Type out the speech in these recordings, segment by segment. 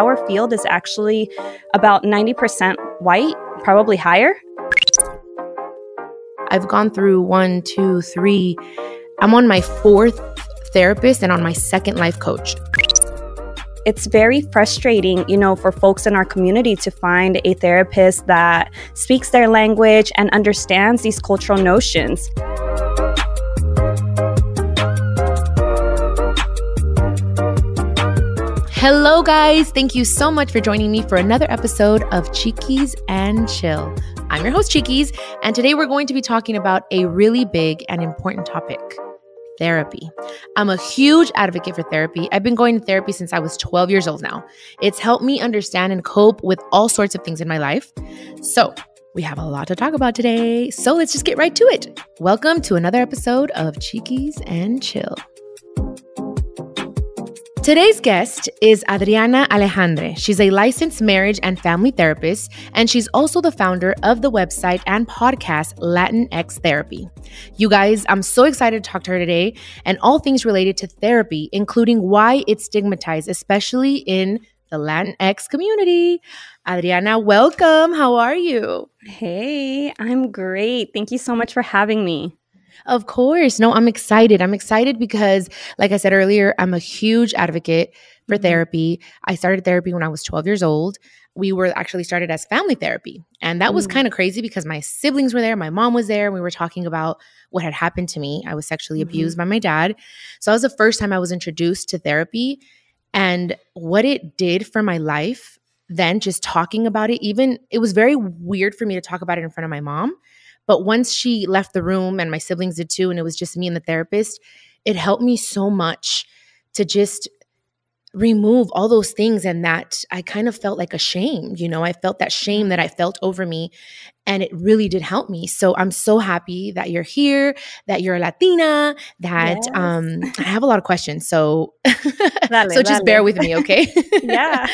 our field is actually about 90% white, probably higher. I've gone through 1, 2, 3. I'm on my 4th therapist and on my 2nd life coach. It's very frustrating, for folks in our community to find a therapist that speaks their language and understands these cultural notions. Hello, guys. Thank you so much for joining me for another episode of Chiquis and Chill. I'm your host, Chiquis, and today we're going to be talking about a really big and important topic. Therapy. I'm a huge advocate for therapy. I've been going to therapy since I was 12 years old now. It's helped me understand and cope with all sorts of things in my life. So we have a lot to talk about today. So let's just get right to it. Welcome to another episode of Chiquis and Chill. Today's guest is Adriana Alejandre. She's a licensed marriage and family therapist, and she's also the founder of the website and podcast Latinx Therapy. You guys, I'm so excited to talk to her today and all things related to therapy, including why it's stigmatized, especially in the Latinx community. Adriana, welcome. How are you? Hey, I'm great. Thank you so much for having me. Of course. No, I'm excited. I'm excited because, like I said earlier, I'm a huge advocate for therapy. I started therapy when I was 12 years old. We were actually started as family therapy. And that was kind of crazy because my siblings were there. My mom was there. We were talking about what had happened to me. I was sexually abused by my dad. So that was the first time I was introduced to therapy and what it did for my life. Then just talking about it, it was very weird for me to talk about it in front of my mom. But once she left the room and my siblings did too, and it was just me and the therapist, it helped me so much to just remove all those things, and that I kind of felt like ashamed. I felt that shame that I felt over me, and it really did help me. So I'm so happy that you're here, that you're a Latina, that Yes. I have a lot of questions. So, Dale. Just bear with me, okay? Yeah.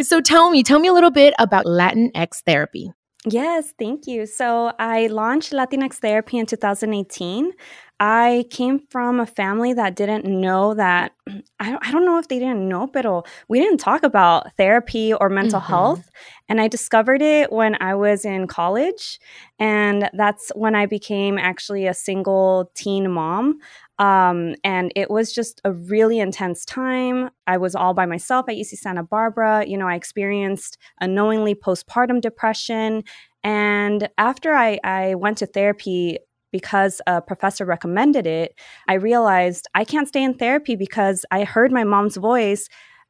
So tell me a little bit about Latinx Therapy. Yes, thank you. So I launched Latinx Therapy in 2018. I came from a family that didn't know that, I don't know if they didn't know, but we didn't talk about therapy or mental health. And I discovered it when I was in college. And that's when I became actually a single teen mom. And it was just a really intense time. I was all by myself at UC Santa Barbara. I experienced unknowingly postpartum depression. And after I went to therapy, because a professor recommended it, I realized I can't stay in therapy because I heard my mom's voice.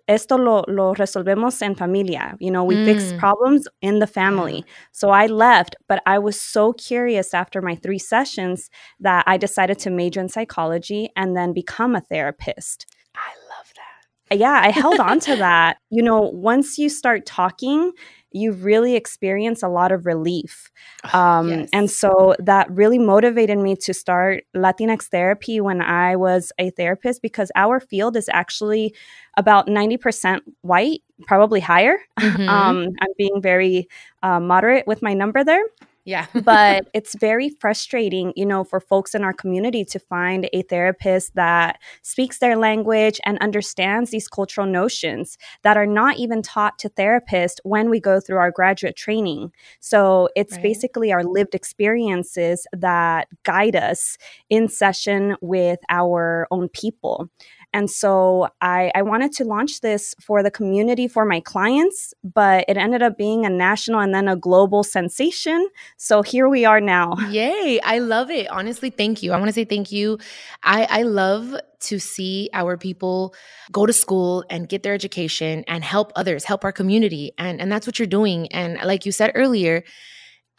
Esto lo resolvemos en familia. We fix problems in the family. So I left, but I was so curious after my 3 sessions that I decided to major in psychology and then become a therapist. I love that. Yeah, I held on to that. Once you start talking, you really experience a lot of relief. Yes. And so that really motivated me to start Latinx Therapy when I was a therapist, because our field is actually about 90% white, probably higher. I'm being very moderate with my number there. Yeah. But it's very frustrating, for folks in our community to find a therapist that speaks their language and understands these cultural notions that are not even taught to therapists when we go through our graduate training. So it's basically our lived experiences that guide us in session with our own people. And so I wanted to launch this for the community, for my clients, but it ended up being a national and then a global sensation. So here we are now. Yay. I love it. Honestly, thank you. I want to say thank you. I love to see our people go to school and get their education and help others, help our community. And that's what you're doing. And like you said earlier,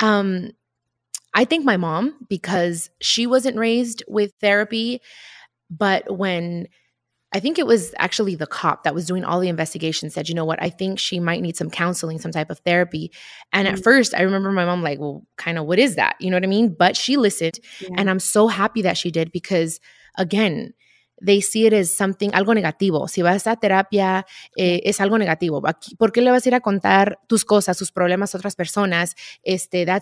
I thank my mom because she wasn't raised with therapy, but when I think it was actually the cop that was doing all the investigations said, you know what, I think she might need some counseling, some type of therapy. And at first I remember my mom like, well, kind of what is that? You know what I mean? But she listened and I'm so happy that she did because again, they see it as something, algo negativo. Si vas a terapia, es algo negativo. ¿Por qué le vas a ir a contar tus cosas, tus problemas a otras personas?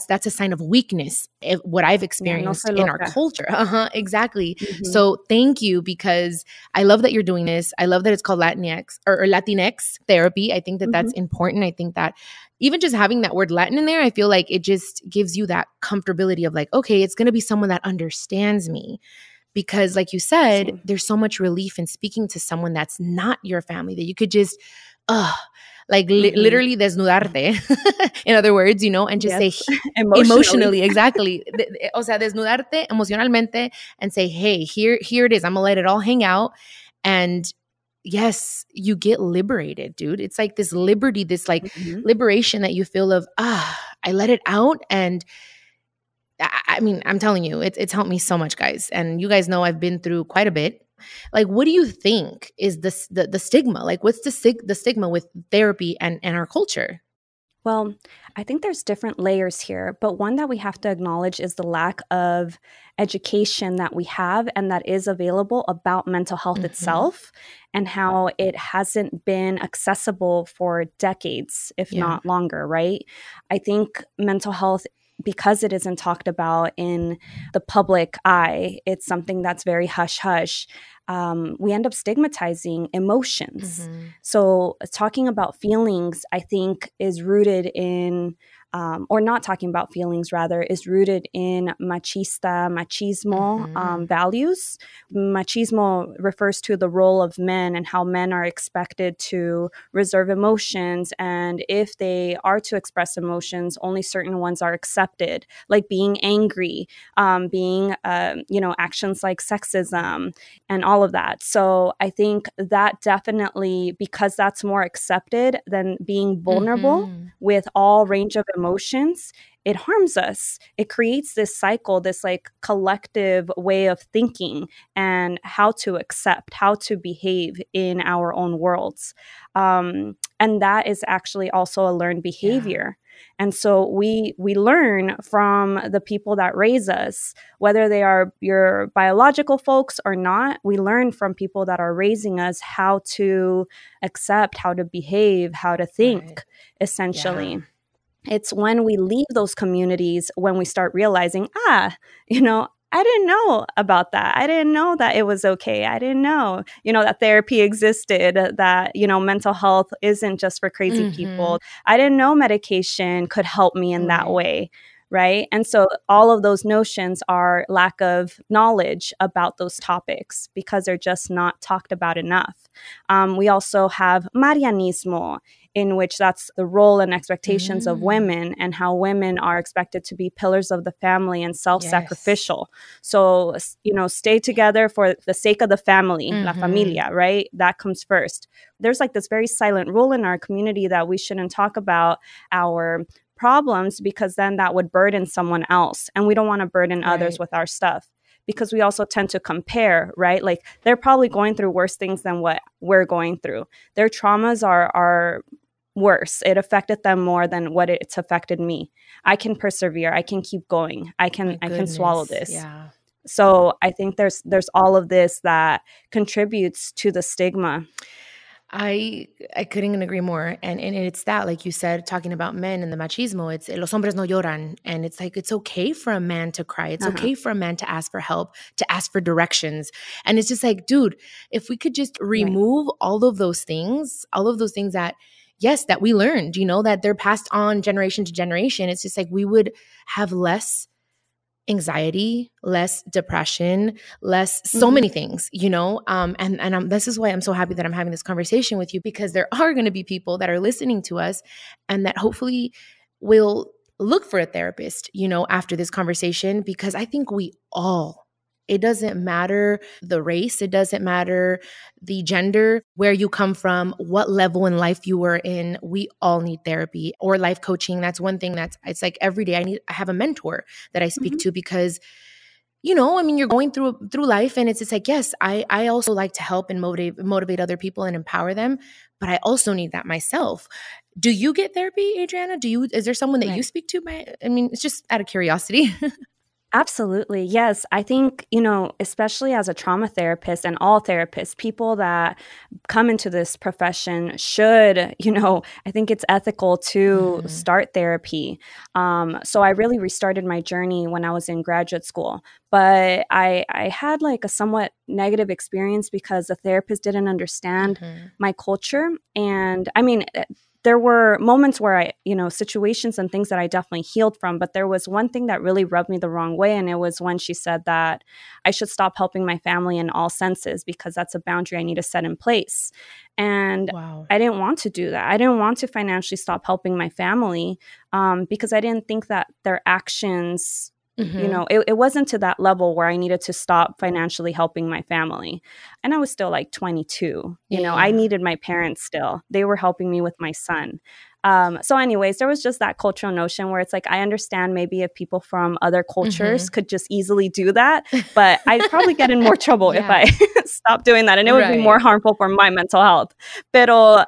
That's a sign of weakness, what I've experienced in our culture. Exactly. So thank you, because I love that you're doing this. I love that it's called Latinx or Latinx Therapy. I think that that's important. I think that even just having that word Latin in there, I feel like it just gives you that comfortability of like, okay, it's going to be someone that understands me. Because like you said, there's so much relief in speaking to someone that's not your family, that you could just, literally desnudarte, in other words, you know, and just say emotionally, exactly. O sea, desnudarte emocionalmente and say, hey, here it is. I'm gonna let it all hang out. And yes, you get liberated, dude. It's like this liberty, this like liberation that you feel of, I let it out. And I mean, I'm telling you, it's helped me so much, guys. And you guys know I've been through quite a bit. Like, what do you think is the stigma? Like, what's the stigma with therapy and our culture? Well, I think there's different layers here, but one that we have to acknowledge is the lack of education that we have and that is available about mental health itself, and how it hasn't been accessible for decades, if not longer, right? I think mental health, because it isn't talked about in the public eye, it's something that's very hush-hush. We end up stigmatizing emotions. So talking about feelings, I think, is rooted in, or not talking about feelings, rather, is rooted in machismo values. Machismo refers to the role of men and how men are expected to reserve emotions. And if they are to express emotions, only certain ones are accepted, like being angry, being, actions like sexism and all of that. So I think that definitely, because that's more accepted than being vulnerable with all range of emotions, it harms us. It creates this cycle, this like collective way of thinking and how to accept, how to behave in our own worlds. And that is actually also a learned behavior. And so we learn from the people that raise us, whether they are your biological folks or not. We learn from people that are raising us how to accept, how to behave, how to think, essentially. It's when we leave those communities when we start realizing, I didn't know about that. I didn't know that it was okay. I didn't know, that therapy existed, that, mental health isn't just for crazy people. I didn't know medication could help me in that way. Right. And so all of those notions are lack of knowledge about those topics because they're just not talked about enough. We also have Marianismo, in which that's the role and expectations of women and how women are expected to be pillars of the family and self-sacrificial. So, stay together for the sake of the family, la familia, right? That comes first. There's like this very silent rule in our community that we shouldn't talk about our problems because then that would burden someone else. And we don't want to burden others with our stuff. Because we also tend to compare, right? Like they're probably going through worse things than what we're going through. Their traumas are worse. It affected them more than what it's affected me. I can persevere. I can keep going. I can swallow this. Yeah. So I think there's all of this that contributes to the stigma. I couldn't agree more. And it's that, like you said, talking about men and the machismo, it's los hombres no lloran. And it's like, it's okay for a man to cry. It's okay for a man to ask for help, to ask for directions. And it's just like, dude, if we could just remove all of those things that, yes, that we learned, that they're passed on generation to generation. It's just like we would have less anxiety, less depression, less so many things, and this is why I'm so happy that I'm having this conversation with you, because there are going to be people that are listening to us and that hopefully will look for a therapist, after this conversation, because I think it doesn't matter the race, it doesn't matter the gender, where you come from, what level in life you were in. We all need therapy or life coaching. That's one thing it's like every day I have a mentor that I speak to because, you're going through life and it's just like, yes, I also like to help and motivate other people and empower them, but I also need that myself. Do you get therapy, Adriana? Is there someone that you speak to? It's just out of curiosity. Absolutely. Yes. I think, especially as a trauma therapist and all therapists, people that come into this profession should, I think it's ethical to Mhm. start therapy. So I really restarted my journey when I was in graduate school, but I had like a somewhat negative experience because the therapist didn't understand Mhm. my culture. And I mean, there were moments where situations and things that I definitely healed from, but there was one thing that really rubbed me the wrong way. And it was when she said that I should stop helping my family in all senses because that's a boundary I need to set in place. And Wow. I didn't want to do that. I didn't want to financially stop helping my family because I didn't think that their actions, Mhm. it wasn't to that level where I needed to stop financially helping my family. And I was still like 22. I Yeah. needed my parents still. They were helping me with my son. So anyways, there was just that cultural notion where it's like, I understand maybe if people from other cultures Mhm. could just easily do that, but I'd probably get in more trouble if I Yeah. stopped doing that. And it would be more Right. harmful for my mental health. Pero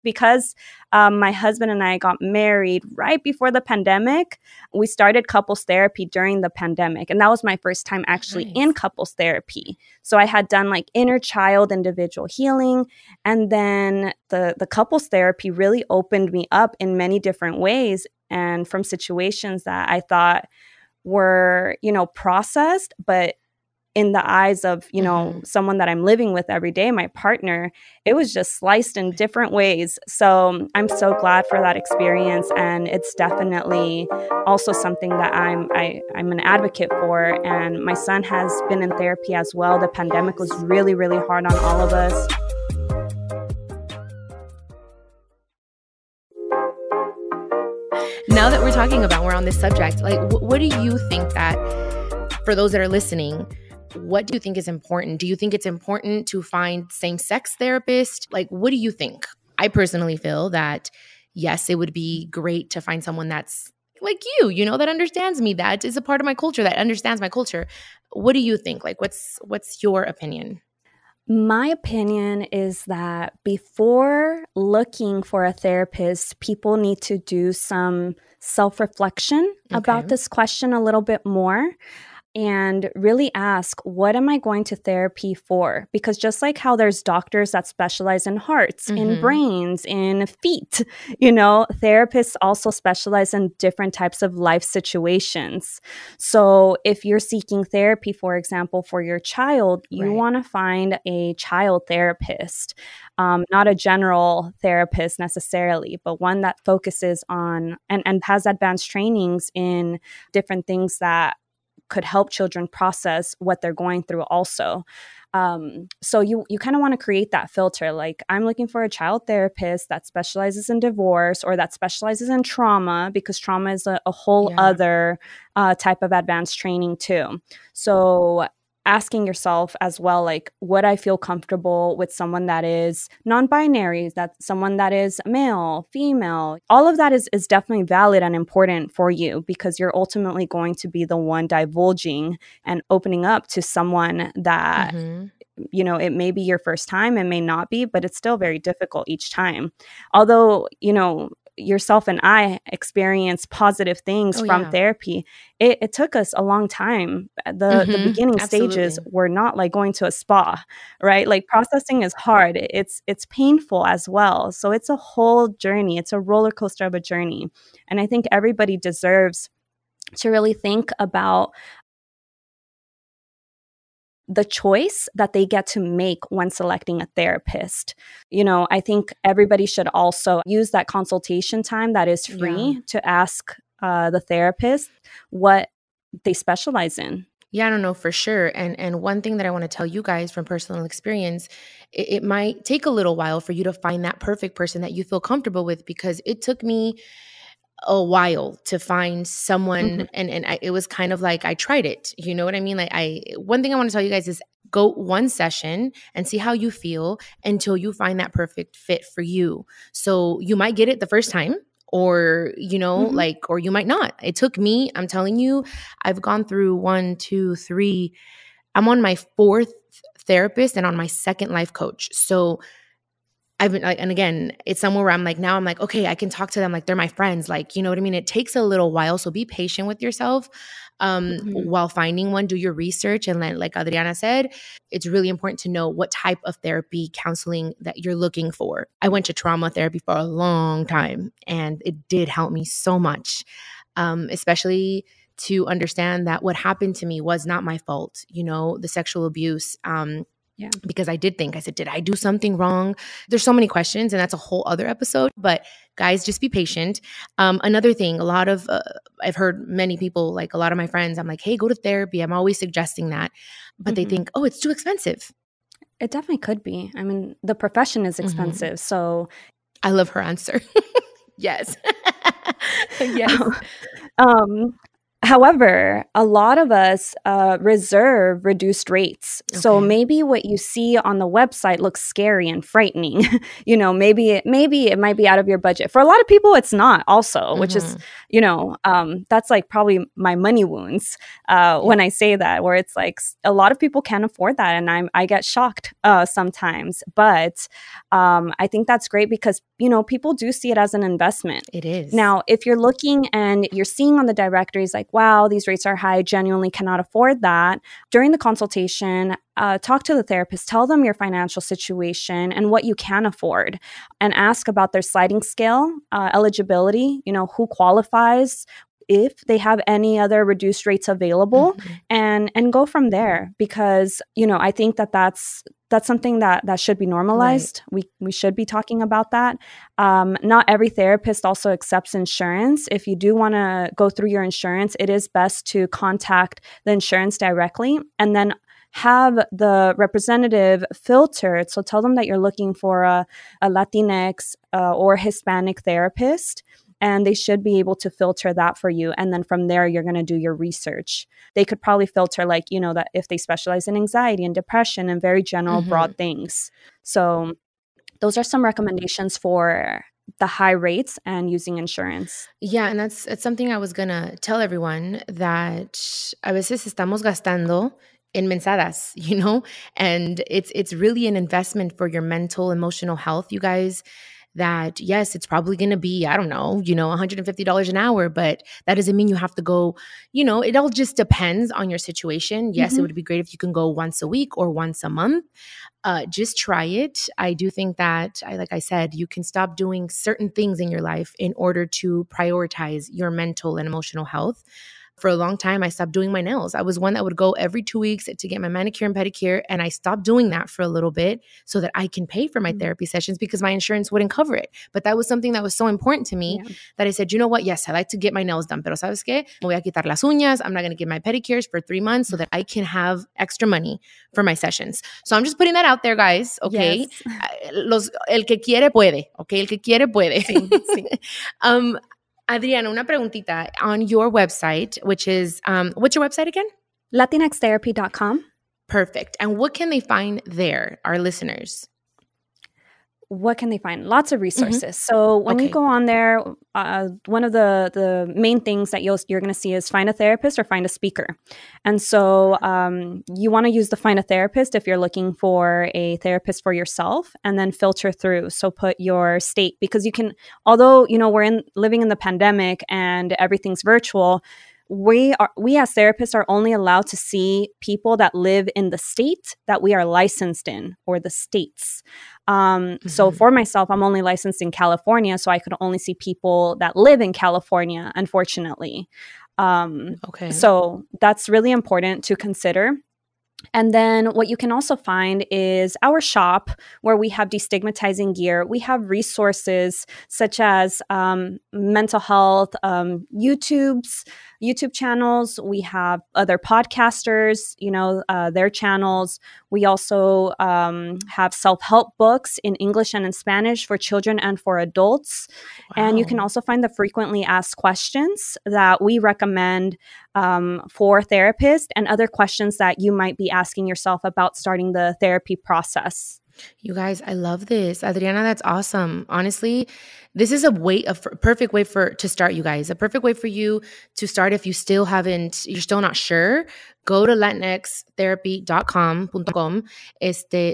because my husband and I got married right before the pandemic, we started couples therapy during the pandemic. And that was my first time actually in Nice. couples therapy. So I had done like inner child individual healing. And then the couples therapy really opened me up in many different ways and from situations that I thought were, processed, but in the eyes of, Mhm. someone that I'm living with every day, my partner, it was just sliced in different ways. So I'm so glad for that experience. And it's definitely also something that I'm an advocate for. And my son has been in therapy as well. The pandemic was Yes. really, really hard on all of us. Now that we're on this subject, like, what do you think that, for those that are listening, what do you think is important? Do you think it's important to find same-sex therapists? Like, what do you think? I personally feel that, yes, it would be great to find someone that's like that understands me, that is a part of my culture, that understands my culture. What do you think? Like, what's your opinion? My opinion is that before looking for a therapist, people need to do some self reflection Okay. about this question a little bit more and really ask, what am I going to therapy for? Because just like how there's doctors that specialize in hearts, in Mm-hmm. brains, in feet, therapists also specialize in different types of life situations. So if you're seeking therapy, for example, for your child, you Right. want to find a child therapist, not a general therapist necessarily, but one that focuses on and has advanced trainings in different things that could help children process what they're going through also. So you kind of want to create that filter. Like, I'm looking for a child therapist that specializes in divorce or that specializes in trauma, because trauma is a whole Yeah. other type of advanced training too. So asking yourself as well, like, would I feel comfortable with someone that is non-binary, that someone that is male, female? All of that is definitely valid and important for you, because you're ultimately going to be the one divulging and opening up to someone that, Mm-hmm. it may be your first time, it may not be, but it's still very difficult each time. Although, yourself and I experience positive things Oh, from yeah. therapy. It took us a long time. The Mm-hmm. beginning stages Absolutely. were not like going to a spa, right? Like, processing is hard. It's painful as well. So it's a whole journey. It's a roller coaster of a journey. And I think everybody deserves to really think about the choice that they get to make when selecting a therapist. I think everybody should also use that consultation time that is Yeah. free to ask the therapist what they specialize in. Yeah, I don't know for sure. And one thing that I want to tell you guys from personal experience, it might take a little while for you to find that perfect person that you feel comfortable with, because it took me a while to find Mhm. someone, it was kind of like I tried it. You know what I mean? Like, one thing I want to tell you guys is, go one session and see how you feel until you find that perfect fit for you. So you might get it the first time, or Mhm. or you might not. It took me, I'm telling you, I've gone through 1, 2, 3, I'm on my fourth therapist and on my second life coach. So I've been like, and again, it's somewhere where I'm like, now I'm like, okay, I can talk to them like they're my friends. Like, you know what I mean? It takes a little while. So be patient with yourself while finding one. Do your research. And then, like Adriana said, it's really important to know what type of therapy, counseling that you're looking for. I went to trauma therapy for a long time, and it did help me so much, especially to understand that what happened to me was not my fault, you know, the sexual abuse. Because I said, did I do something wrong? There's so many questions, and that's a whole other episode. But guys, just be patient. Another thing, I've heard many people, like a lot of my friends, I'm like, hey, go to therapy. I'm always suggesting that. But they think, oh, it's too expensive. It definitely could be. I mean, the profession is expensive. So I love her answer. Yes. Yes. However, a lot of us reserve reduced rates. Okay. So maybe what you see on the website looks scary and frightening. You know, maybe it might be out of your budget. For a lot of people, it's not also, which is, you know, that's like probably my money wounds when I say that, where it's like a lot of people can't afford that. And I get shocked sometimes. But I think that's great because, you know, people do see it as an investment. It is. Now, if you're looking and you're seeing on the directories like, wow, these rates are high, genuinely cannot afford that. During the consultation, talk to the therapist, tell them your financial situation and what you can afford, and ask about their sliding scale, eligibility, you know, who qualifies, if they have any other reduced rates available, and go from there. Because, you know, I think that's something that should be normalized. Right. We should be talking about that. Not every therapist also accepts insurance. If you do want to go through your insurance, it is best to contact the insurance directly and then have the representative filtered. So tell them that you're looking for a Latinx or Hispanic therapist, and they should be able to filter that for you. And then from there, you're going to do your research. They could probably filter, like, you know, that if they specialize in anxiety and depression and very general, broad things. So those are some recommendations for the high rates and using insurance. Yeah, and it's something I was going to tell everyone, that a veces estamos gastando in mensadas, you know, and it's really an investment for your mental, emotional health, you guys. That, yes, it's probably going to be, I don't know, you know, $150 an hour, but that doesn't mean you have to go, you know, it all just depends on your situation. Yes, it would be great if you can go once a week or once a month. Just try it. I do think that, like I said, you can stop doing certain things in your life in order to prioritize your mental and emotional health. For a long time, I stopped doing my nails. I was one that would go every 2 weeks to get my manicure and pedicure, and I stopped doing that for a little bit so that I can pay for my therapy sessions because my insurance wouldn't cover it. But that was something that was so important to me that I said, you know what? Yes, I like to get my nails done, pero ¿sabes qué? Me voy a quitar las uñas. I'm not going to get my pedicures for 3 months so that I can have extra money for my sessions. So I'm just putting that out there, guys, okay? Yes. El que quiere puede, okay? El que quiere puede. Sí, sí. Adriana, una preguntita. On your website, which is, what's your website again? LatinxTherapy.com. Perfect. And what can they find there, our listeners? What can they find? Lots of resources. So when you go on there, one of the main things that you're going to see is find a therapist or find a speaker. And so you want to use the find a therapist if you're looking for a therapist for yourself, and then filter through. So put your state, because you can, although, you know, we're living in the pandemic and everything's virtual, we as therapists are only allowed to see people that live in the state that we are licensed in, or the states. So for myself, I'm only licensed in California, so I could only see people that live in California, unfortunately. So that's really important to consider. And then what you can also find is our shop, where we have destigmatizing gear. We have resources such as mental health, YouTube channels. We have other podcasters, you know, their channels. We also have self-help books in English and in Spanish for children and for adults. Wow. And you can also find the frequently asked questions that we recommend for therapists, and other questions that you might be asking yourself about starting the therapy process. You guys, I love this. Adriana, that's awesome. Honestly, this is a perfect way to start, you guys. A perfect way for you to start if you're still not sure. go to latinxtherapy.com,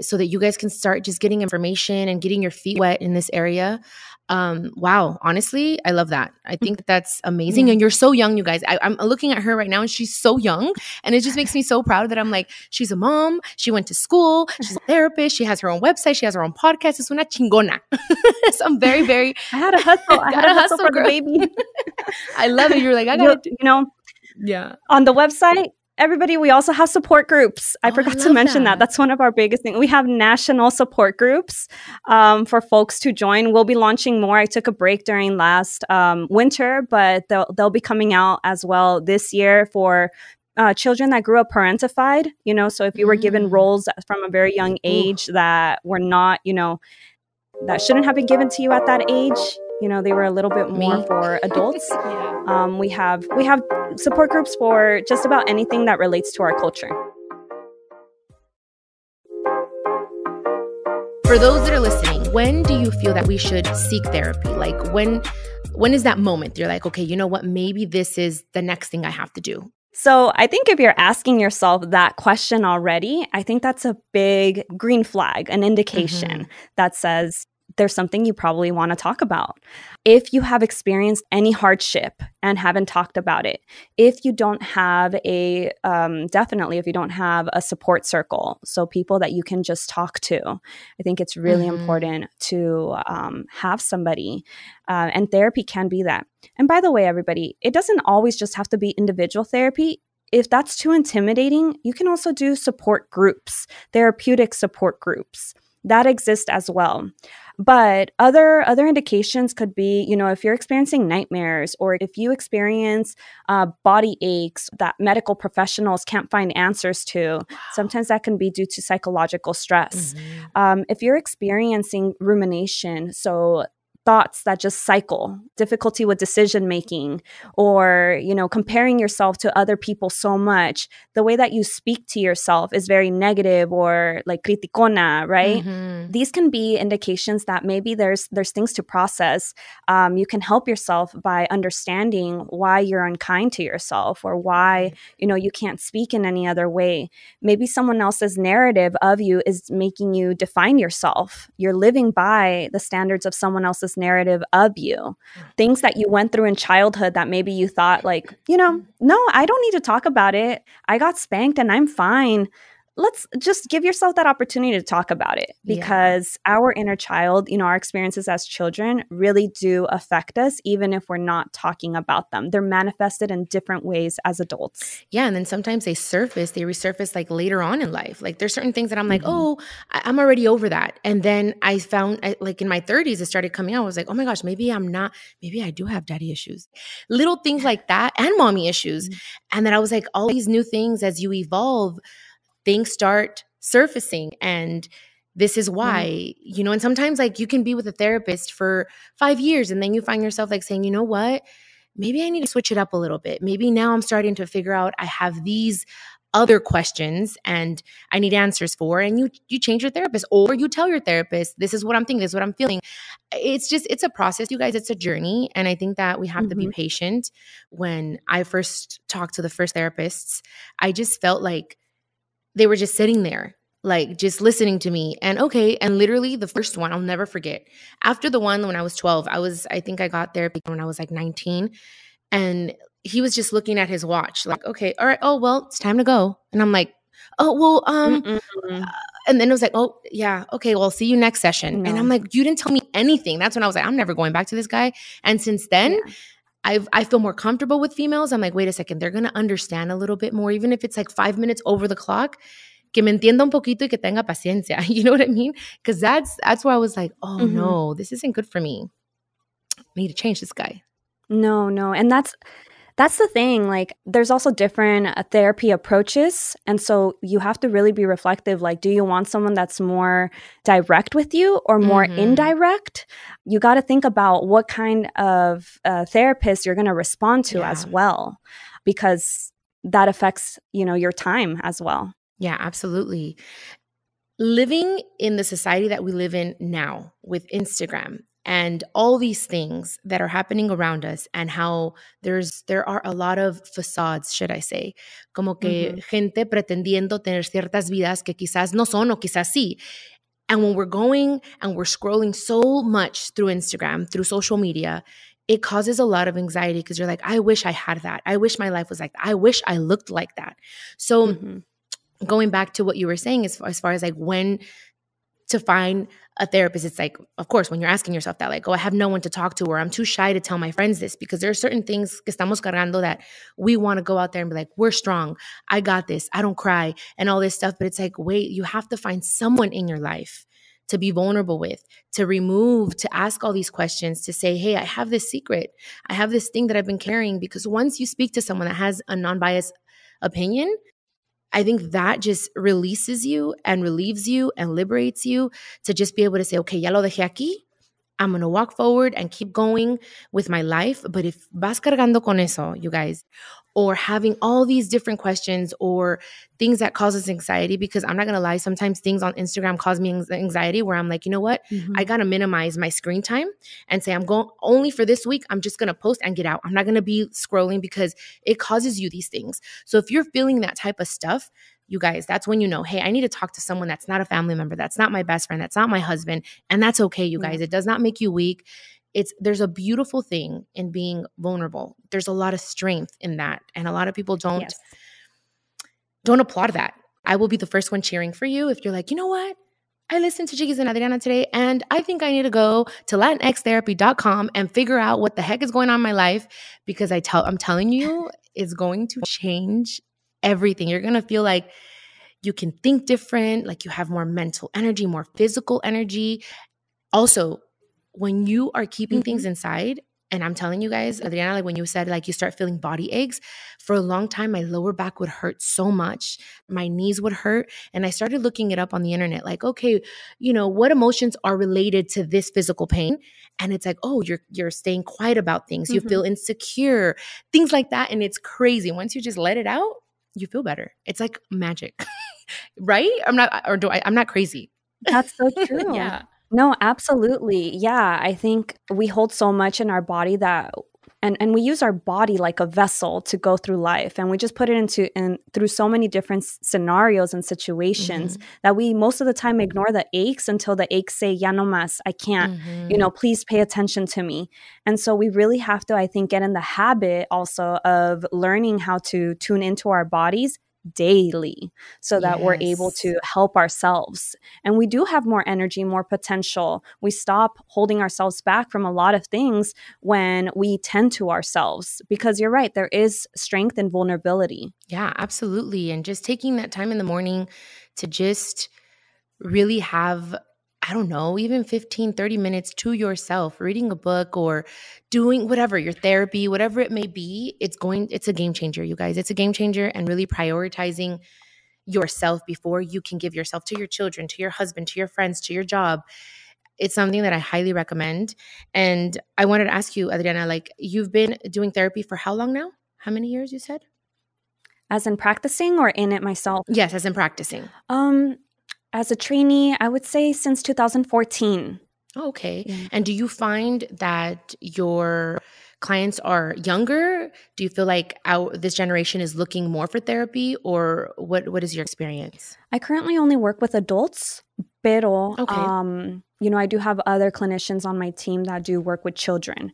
so that you guys can start just getting information and getting your feet wet in this area. Wow, honestly, I love that. I think that's amazing. And you're so young, you guys. I'm looking at her right now and she's so young, and it just makes me so proud that I'm like, she's a mom, she went to school, she's a therapist, she has her own website, she has her own podcast. Es una chingona. So I'm very, very I had a hustle. I had a hustle for girl. the baby. I love it. You're like, I gotta yeah. On the website, everybody, we also have support groups. I forgot to mention that. That's one of our biggest things. We have national support groups for folks to join. We'll be launching more. I took a break during last winter, but they'll be coming out as well this year for children that grew up parentified. So if you were given roles from a very young age that were not, that shouldn't have been given to you at that age. They were a little bit more for adults. We have support groups for just about anything that relates to our culture. For those that are listening, when do you feel that we should seek therapy? Like when is that moment? You're like, okay, you know what? Maybe this is the next thing I have to do. So I think if you're asking yourself that question already, I think that's a big green flag, an indication that says there's something you probably want to talk about. If you have experienced any hardship and haven't talked about it, if you don't have definitely if you don't have a support circle, so people that you can just talk to, I think it's really important to have somebody, and therapy can be that. And by the way, everybody, it doesn't always just have to be individual therapy. If that's too intimidating, you can also do support groups, therapeutic support groups that exist as well. But other indications could be, if you're experiencing nightmares, or if you experience body aches that medical professionals can't find answers to. Sometimes that can be due to psychological stress. If you're experiencing rumination, so thoughts that just cycle, difficulty with decision making, or, comparing yourself to other people so much, the way that you speak to yourself is very negative or like criticona, right? These can be indications that maybe there's things to process. You can help yourself by understanding why you're unkind to yourself, or why, you can't speak in any other way. Maybe someone else's narrative of you is making you define yourself. You're living by the standards of someone else's narrative of you. Things that you went through in childhood that maybe you thought like, no, I don't need to talk about it. I got spanked and I'm fine. Let's just give yourself that opportunity to talk about it, because our inner child, our experiences as children really do affect us, even if we're not talking about them. They're manifested in different ways as adults. Yeah. And then sometimes they resurface like later on in life. Like there's certain things that I'm like, oh, I'm already over that. And then I found like in my 30s, it started coming out. I was like, oh my gosh, maybe I do have daddy issues. Little things like that, and mommy issues. And then I was like, all these new things as you evolve, things start surfacing. And this is why, and sometimes like you can be with a therapist for 5 years and then you find yourself like saying, you know what, maybe I need to switch it up a little bit. Maybe now I'm starting to figure out I have these other questions and I need answers for, and you change your therapist, or you tell your therapist, this is what I'm thinking, this is what I'm feeling. It's a process, you guys. It's a journey. And I think that we have to be patient. When I first talked to the first therapists, I just felt like they were just sitting there, like just listening to me. And literally the first one, I'll never forget. After the one when I was 12, I think I got therapy when I was like 19. And he was just looking at his watch like, okay, all right, oh, well, it's time to go. And I'm like, oh, well, and then it was like, oh, yeah, okay, well, see you next session. No. And I'm like, you didn't tell me anything. That's when I was like, I'm never going back to this guy. And since then, I feel more comfortable with females. I'm like, wait a second, they're going to understand a little bit more, even if it's like 5 minutes over the clock, que me entienda un poquito y que tenga paciencia. You know what I mean? Because that's where I was like, oh no, this isn't good for me. I need to change this guy. No. And that's the thing. Like, there's also different therapy approaches. And so you have to really be reflective. Like, do you want someone that's more direct with you or more indirect? You got to think about what kind of therapist you're going to respond to as well, because that affects, your time as well. Yeah, absolutely. Living in the society that we live in now with Instagram, and all these things that are happening around us, and how there are a lot of facades, should I say, como que gente pretendiendo tener ciertas vidas que quizás no son o quizás sí. And when we're going and we're scrolling so much through Instagram, through social media, it causes a lot of anxiety because you're like, I wish I had that. I wish my life was like that. I wish I looked like that. So going back to what you were saying as far as like when to find a therapist, it's like, of course, when you're asking yourself that, like, oh, I have no one to talk to, or I'm too shy to tell my friends this, because there are certain things que estamos cargando that we want to go out there and be like, we're strong, I got this, I don't cry, and all this stuff. But it's like, wait, you have to find someone in your life to be vulnerable with, to remove, to ask all these questions, to say, hey, I have this secret. I have this thing that I've been carrying. Because once you speak to someone that has a non-biased opinion, I think that just releases you and relieves you and liberates you to just be able to say, okay, ya lo dejé aquí. I'm going to walk forward and keep going with my life. But if vas cargando con eso, you guys, or having all these different questions or things that cause us anxiety, because I'm not going to lie, sometimes things on Instagram cause me anxiety where I'm like, you know what? I got to minimize my screen time and say, I'm going only for this week. I'm just going to post and get out. I'm not going to be scrolling because it causes you these things. So if you're feeling that type of stuff, you guys, that's when you know, hey, I need to talk to someone that's not a family member, that's not my best friend, that's not my husband. And that's okay, you guys. It does not make you weak. There's a beautiful thing in being vulnerable. There's a lot of strength in that. And a lot of people don't applaud that. I will be the first one cheering for you if you're like, you know what? I listened to Chiquis and Adriana today, and I think I need to go to latinxtherapy.com and figure out what the heck is going on in my life, because I'm telling you, it's going to change everything. You're going to feel like you can think different, like you have more mental energy, more physical energy. Also, when you are keeping things inside, and I'm telling you guys, Adriana, like when you said like you start feeling body aches, for a long time, my lower back would hurt so much. My knees would hurt. And I started looking it up on the internet, like, okay, you know, what emotions are related to this physical pain? And it's like, oh, you're staying quiet about things. You feel insecure, things like that. And it's crazy. Once you just let it out, you feel better. It's like magic, right? I'm not crazy. That's so true. Yeah. No, absolutely. Yeah, I think we hold so much in our body that and we use our body like a vessel to go through life, and we just put it through so many different scenarios and situations that we most of the time ignore the aches until the aches say, ya no más, I can't, please pay attention to me. And so we really have to, I think, get in the habit also of learning how to tune into our bodies daily so that we're able to help ourselves. And we do have more energy, more potential. We stop holding ourselves back from a lot of things when we tend to ourselves, because you're right, there is strength in vulnerability. Yeah, absolutely. And just taking that time in the morning to just really have, I don't know, even 15, 30 minutes to yourself, reading a book or doing whatever, your therapy, whatever it may be, it's a game changer, you guys. It's a game changer, and really prioritizing yourself before you can give yourself to your children, to your husband, to your friends, to your job. It's something that I highly recommend. And I wanted to ask you, Adriana, like, you've been doing therapy for how long now? How many years, you said? As in practicing or in it myself? Yes, as in practicing. As a trainee, I would say since 2014. Oh, okay. Yeah. And do you find that your clients are younger? Do you feel like this generation is looking more for therapy, or what is your experience? I currently only work with adults, pero I do have other clinicians on my team that do work with children.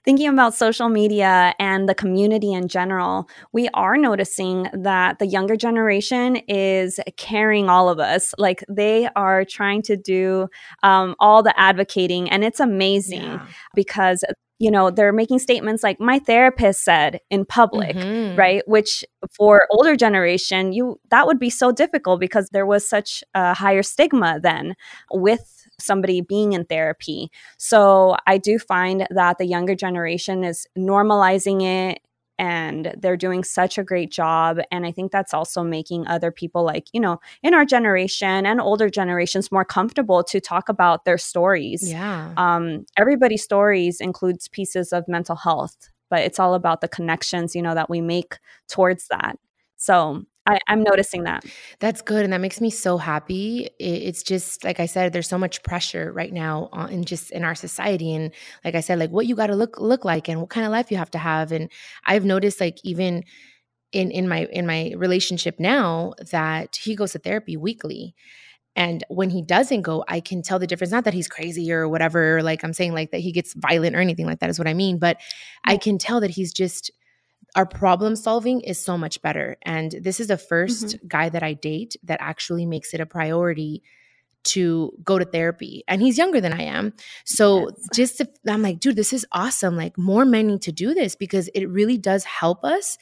Thinking about social media and the community in general, we are noticing that the younger generation is carrying all of us. Like, they are trying to do all the advocating, and it's amazing because they're making statements like, my therapist said, in public, right? Which for older generation, that would be so difficult because there was such a higher stigma then with somebody being in therapy. So I do find that the younger generation is normalizing it, and they're doing such a great job. And I think that's also making other people like, in our generation and older generations more comfortable to talk about their stories. Yeah. Everybody's stories includes pieces of mental health, but it's all about the connections, that we make towards that. So I'm noticing that. That's good. And that makes me so happy. It's just, like I said, there's so much pressure right now in our society. And like I said, like what you got to look like and what kind of life you have to have. And I've noticed like even in my relationship now that he goes to therapy weekly. And when he doesn't go, I can tell the difference. Not that he's crazy or whatever, like I'm saying like that he gets violent or anything like that is what I mean. But I can tell that he's just, our problem solving is so much better. And this is the first guy that I date that actually makes it a priority to go to therapy. And he's younger than I am. So I'm like, dude, this is awesome. Like more men need to do this because it really does help us.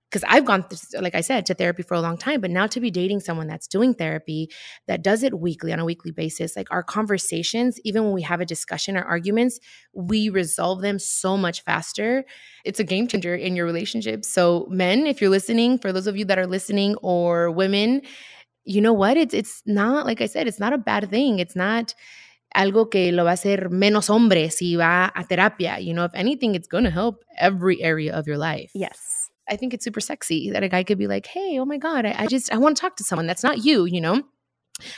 Because I've gone, like I said, to therapy for a long time, but now to be dating someone that's doing therapy, that does it weekly on a weekly basis, like our conversations, even when we have a discussion or arguments, we resolve them so much faster. It's a game changer in your relationship. So men, if you're listening, for those of you that are listening, or women, you know what? It's not, like I said, it's not a bad thing. It's not algo que lo va a hacer menos hombre si va a terapia. You know, if anything, it's going to help every area of your life. Yes. I think it's super sexy that a guy could be like, hey, oh my God, I want to talk to someone that's not you, you know?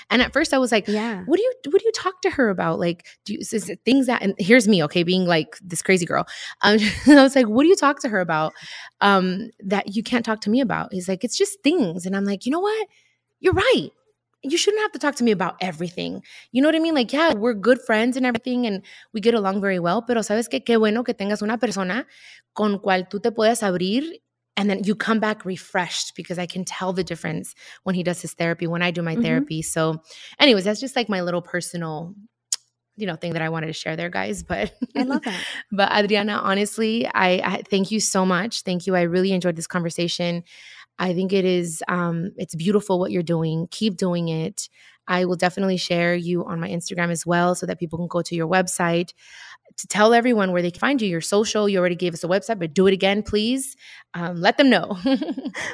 And at first I was like, what do you talk to her about? Like, is it things that, and here's me, okay, being like this crazy girl. I was like, what do you talk to her about that you can't talk to me about? He's like, it's just things. And I'm like, you know what? You're right. You shouldn't have to talk to me about everything. You know what I mean? Like, yeah, we're good friends and everything and we get along very well, pero sabes que qué bueno que tengas una persona con cual tú te puedas abrir. And then you come back refreshed because I can tell the difference when he does his therapy, when I do my therapy. So anyways, that's just like my little personal, thing that I wanted to share there, guys. But I love that. But Adriana, honestly, I thank you so much. Thank you. I really enjoyed this conversation. I think it is, it's beautiful what you're doing. Keep doing it. I will definitely share you on my Instagram as well so that people can go to your website to tell everyone where they can find you, your social. You already gave us a website, but do it again, please. Let them know.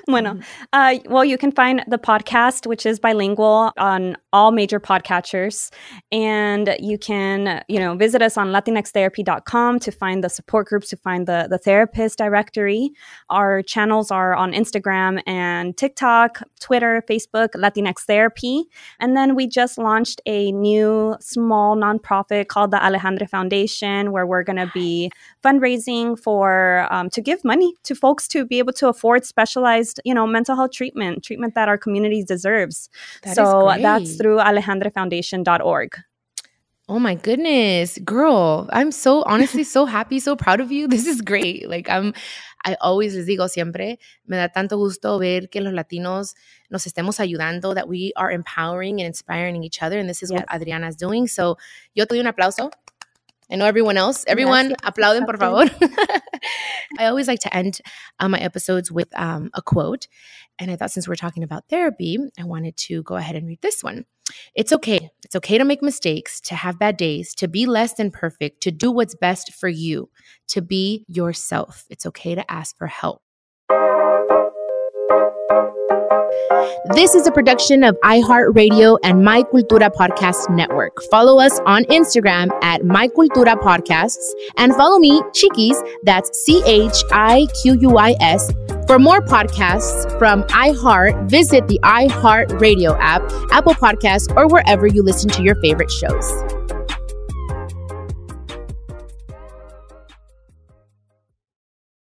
Bueno, well, you can find the podcast, which is bilingual, on all major podcatchers. And you can, visit us on latinxtherapy.com to find the support groups, to find the therapist directory. Our channels are on Instagram and TikTok, Twitter, Facebook, Latinx Therapy. And then we just launched a new small nonprofit called the Alejandra Foundation, where we're going to be fundraising for to give money to folks to be able to afford specialized, mental health treatment that our community deserves. So that's through alejandrafoundation.org. Oh my goodness, girl. I'm so honestly so happy, so proud of you. This is great. Like I always les digo siempre, me da tanto gusto ver que los Latinos nos estemos ayudando, that we are empowering and inspiring each other. And this is what Adriana is doing. So yo te doy un aplauso. I know everyone else. Everyone, aplauden, por favor. I always like to end my episodes with a quote. And I thought since we're talking about therapy, I wanted to go ahead and read this one. It's okay. It's okay to make mistakes, to have bad days, to be less than perfect, to do what's best for you, to be yourself. It's okay to ask for help. This is a production of iHeartRadio and My Cultura Podcast Network. Follow us on Instagram at My Cultura Podcasts and follow me, Chiquis, that's CHIQUIS. For more podcasts from iHeart, visit the iHeartRadio app, Apple Podcasts, or wherever you listen to your favorite shows.